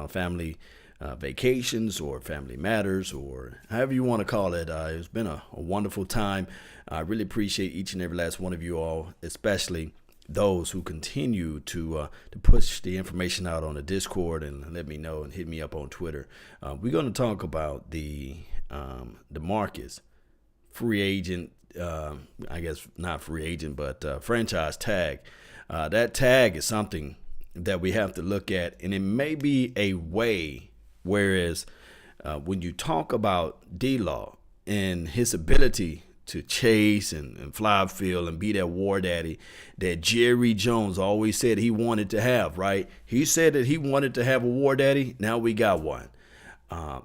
family vacations or family matters or however you want to call it. It's been a wonderful time. I really appreciate each and every last one of you all, especially those who continue to push the information out on the Discord and let me know and hit me up on Twitter. We're going to talk about the Demarcus free agent, I guess not free agent, but franchise tag. That tag is something that we have to look at, and it may be a way, whereas when you talk about D-Law and his ability to chase and fly upfield and be that war daddy that Jerry Jones always said he wanted to have, right? He said that he wanted to have a war daddy. Now we got one.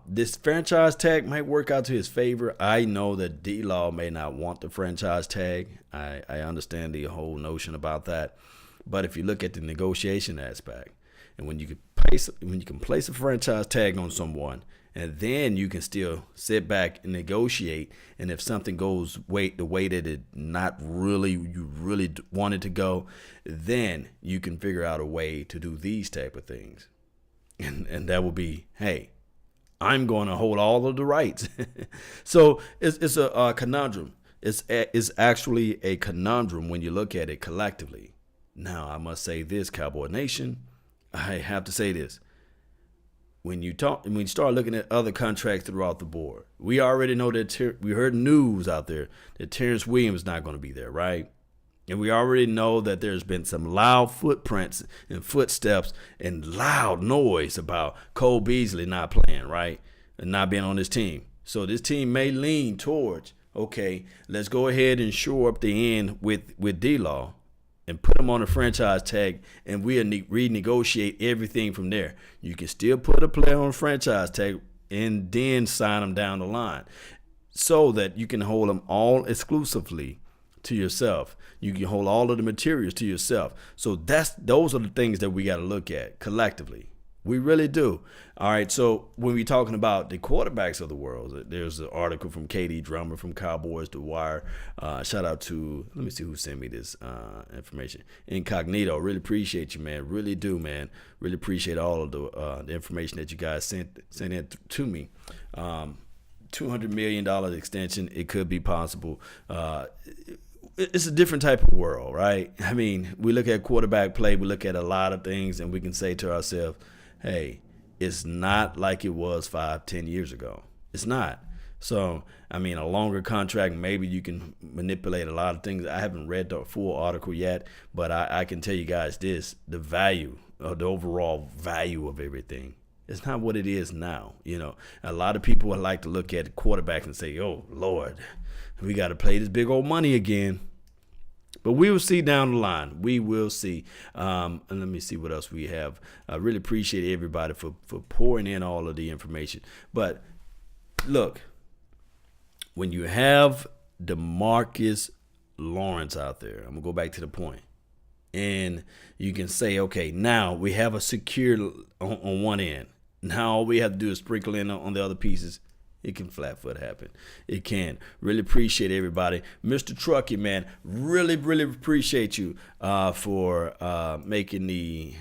This franchise tag might work out to his favor. I know that D-Law may not want the franchise tag. I understand the whole notion about that. But if you look at the negotiation aspect, and when you can place a franchise tag on someone, and then you can still sit back and negotiate, and if something goes the way that you really want it to go, then you can figure out a way to do these type of things, and that will be, hey, I'm going to hold all of the rights. So it's a conundrum. It's actually a conundrum when you look at it collectively. Now, I must say this, Cowboy Nation, I have to say this. When you start looking at other contracts throughout the board, we already know that we heard news out there that Terrence Williams is not going to be there, right? And we already know that there's been some loud footprints and footsteps and loud noise about Cole Beasley not playing, right? And not being on this team. So this team may lean towards, okay, let's go ahead and shore up the end with D-Law and put him on a franchise tag, and we'll renegotiate everything from there. You can still put a player on a franchise tag and then sign him down the line so that you can hold them all exclusively to yourself. You can hold all of the materials to yourself. So those are the things that we got to look at collectively. We really do. All right, so when we're talking about the quarterbacks of the world, there's an article from KD Drummer from Cowboys to Wire. Shout out to, let me see who sent me this information. Incognito, really appreciate you, man. Really do, man. Really appreciate all of the information that you guys sent in to me. $200 million extension, it could be possible. It's a different type of world, right? I mean, we look at quarterback play, we look at a lot of things, and we can say to ourselves, hey, it's not like it was 5-10 years ago. It's not. So, I mean, a longer contract, maybe you can manipulate a lot of things. I haven't read the full article yet, but I can tell you guys this, the value, the overall value of everything. It's not what it is now. You know, a lot of people would like to look at quarterback and say, oh, Lord, we got to play this big old money again. But we will see down the line. We will see. And let me see what else we have. I really appreciate everybody for pouring in all of the information. But look, when you have Demarcus Lawrence out there, I'm going to go back to the point. And you can say, okay, now we have a secure on one end. Now all we have to do is sprinkle in on the other pieces. It can flat foot happen. It can. Really appreciate everybody. Mr. Truckee, man, really, really appreciate you for making the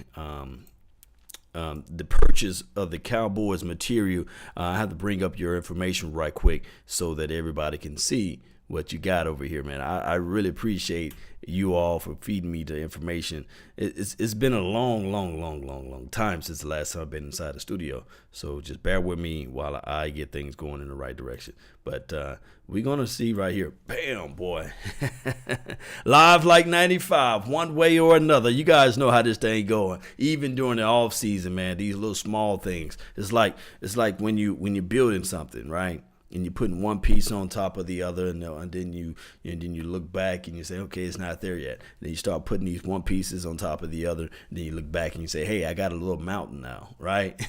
purchase of the Cowboys material. I have to bring up your information right quick so that everybody can see what you got over here, man. I really appreciate you all for feeding me the information. It's been a long time since the last time I've been inside the studio. So just bear with me while I get things going in the right direction. But we're going to see right here. Bam, boy. Live like 95, one way or another. You guys know how this thing going. Even during the off season, man, these little small things. It's like when you're building something, right? And you're putting one piece on top of the other, and then you look back and you say, okay, it's not there yet. Then you start putting these one pieces on top of the other, and then you look back and you say, hey, I got a little mountain now, right?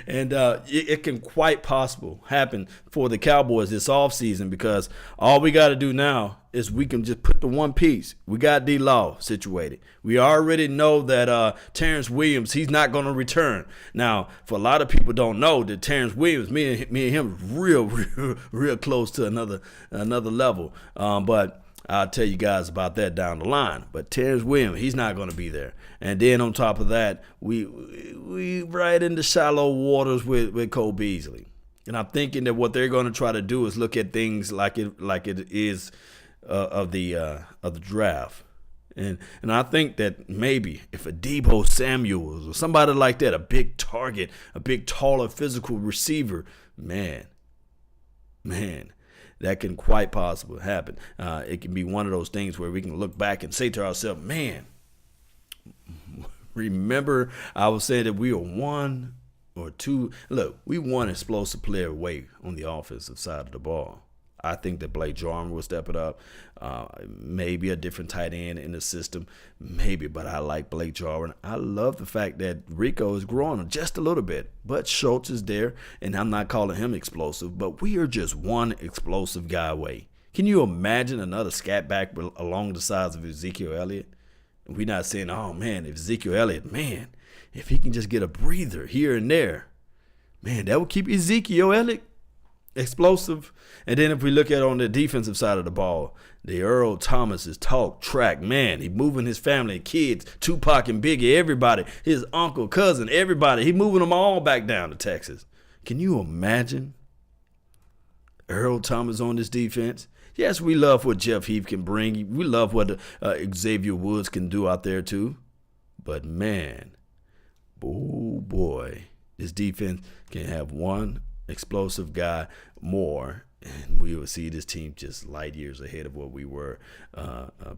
And it can quite possible happen for the Cowboys this offseason, because all we got to do now is we can just put the one piece. We got D-Law situated. We already know that Terrence Williams, he's not going to return. Now, for a lot of people don't know that Terrence Williams, me and him, real close to another level. But I'll tell you guys about that down the line. But Terrence Williams, he's not going to be there. And then on top of that, we right into shallow waters with Cole Beasley. And I'm thinking that what they're going to try to do is look at things like it is of the draft. And I think that maybe if a Deebo Samuels or somebody like that, a big target, a big, taller, physical receiver, man, that can quite possibly happen. It can be one of those things where we can look back and say to ourselves, man, remember I was saying that we are one or two. Look, we one explosive player away on the offensive side of the ball. I think that Blake Jarwin will step it up. Maybe a different tight end in the system. Maybe, but I like Blake Jarwin. I love the fact that Rico is growing just a little bit. But Schultz is there, and I'm not calling him explosive, but we are just one explosive guy away. Can you imagine another scat back along the size of Ezekiel Elliott? We're not saying, oh, man, if Ezekiel Elliott, man, if he can just get a breather here and there, man, that would keep Ezekiel Elliott explosive. And then if we look at on the defensive side of the ball, the Earl Thomas is talk track, man. He moving his family, kids, Tupac and Biggie, everybody, his uncle, cousin, everybody. He moving them all back down to Texas. Can you imagine Earl Thomas on this defense? Yes, we love what Jeff Heath can bring. We love what Xavier Woods can do out there too. But man, oh boy, this defense can have one explosive guy more, and we will see this team just light years ahead of what we were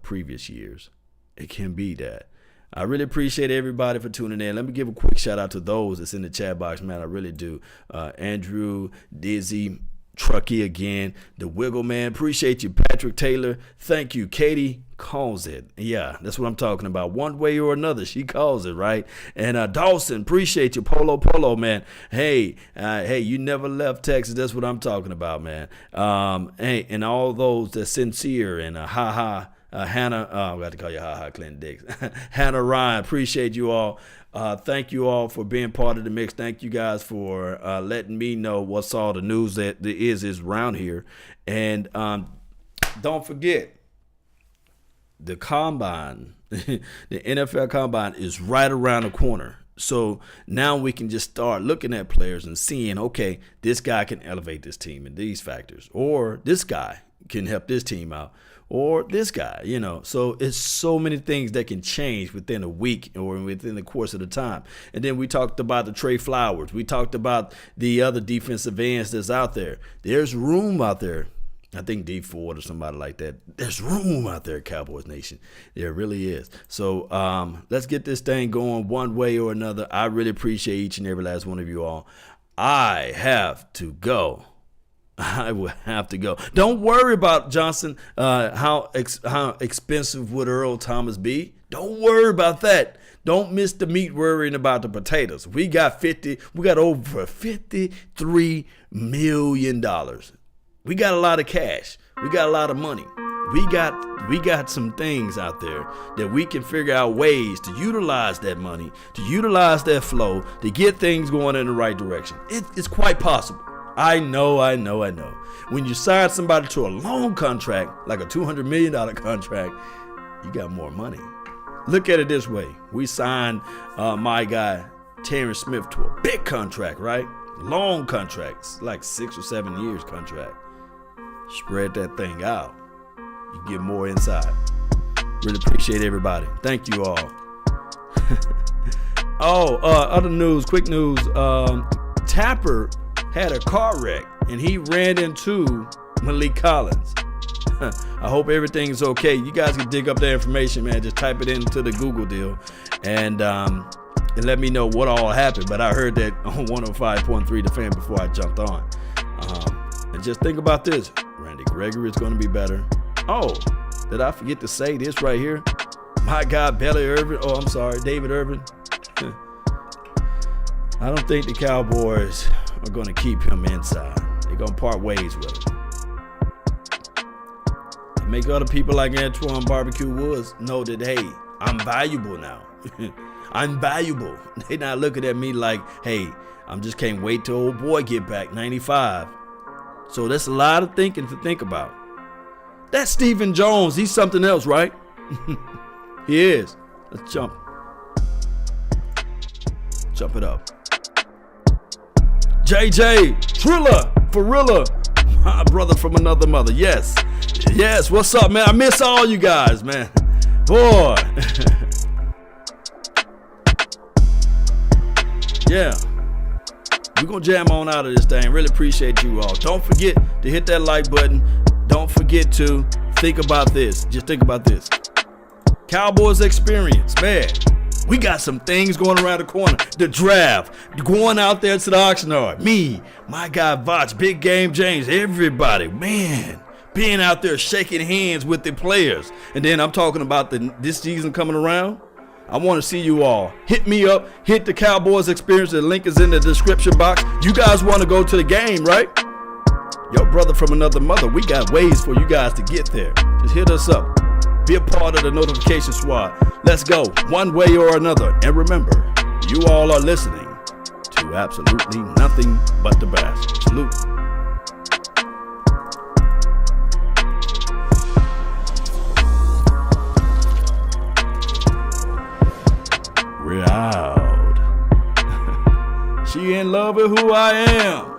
previous years. It can be that. I really appreciate everybody for tuning in. Let me give a quick shout out to those that's in the chat box, man. I really do. Andrew, Dizzy, Truckee again, the Wiggle Man. Appreciate you, Patrick Taylor. Thank you, Katie. Calls it. Yeah, that's what I'm talking about. One way or another, she calls it, right? And Dawson, appreciate you, Polo, man. Hey, you never left Texas. That's what I'm talking about, man. Hey, and all those that sincere and Hannah, I'm about to call you Clinton Dix. Hannah Ryan, appreciate you all. Thank you all for being part of the mix. Thank you guys for letting me know what's all the news that there is around here. And don't forget, the combine, the NFL combine is right around the corner. So now we can just start looking at players and seeing, okay, this guy can elevate this team in these factors, or this guy can help this team out, or this guy, So it's so many things that can change within a week or within the course of the time. And then we talked about the Trey Flowers. We talked about the other defensive ends that's out there. There's room out there. I think D Ford or somebody like that. There's room out there, Cowboys Nation. There really is. So let's get this thing going one way or another. I really appreciate each and every last one of you all. I have to go. I will have to go. Don't worry about Johnson. How expensive would Earl Thomas be? Don't worry about that. Don't miss the meat worrying about the potatoes. We got over $53 million. We got a lot of cash. We got a lot of money. We got some things out there that we can figure out ways to utilize that money, to utilize that flow, to get things going in the right direction. It's quite possible. I know. When you sign somebody to a long contract, like a $200 million contract, you got more money. Look at it this way. We signed my guy, Terrence Smith, to a big contract, right? Long contracts, like 6 or 7 years contract. Spread that thing out. You get more inside. Really appreciate everybody. Thank you all. Other news, quick news. Tapper had a car wreck and he ran into Malik Collins. I hope everything is okay. You guys can dig up that information, man. Just type it into the Google deal and let me know what all happened. But I heard that on 105.3 The Fan before I jumped on. And just think about this. Randy Gregory is going to be better. Oh, did I forget to say this right here? My guy, David Irvin. I don't think the Cowboys are going to keep him inside. They're going to part ways with him. And make other people like Antoine Barbecue Woods know that, hey, I'm valuable now. I'm valuable. They're not looking at me like, hey, I just can't wait till old boy get back, 95. So that's a lot of thinking to think about. That's Stephen Jones. He's something else, right? He is. Let's jump. Jump it up. JJ, Trilla, Farilla, my brother from another mother. Yes. Yes. What's up, man? I miss all you guys, man. Boy. Yeah. We're going to jam on out of this thing. Really appreciate you all. Don't forget to hit that like button. Don't forget to think about this. Just think about this. Cowboys experience, man. We got some things going around the corner. The draft, going out there to the auction yard. Me, my guy Voch, Big Game James, everybody, man, being out there shaking hands with the players. And then I'm talking about this season coming around. I want to see you all. Hit me up. Hit the Cowboys experience. The link is in the description box. You guys want to go to the game, right? Your brother from another mother. We got ways for you guys to get there. Just hit us up. Be a part of the notification squad. Let's go, one way or another. And remember, you all are listening to absolutely nothing but the best. Salute. We're out. She in love with who I am.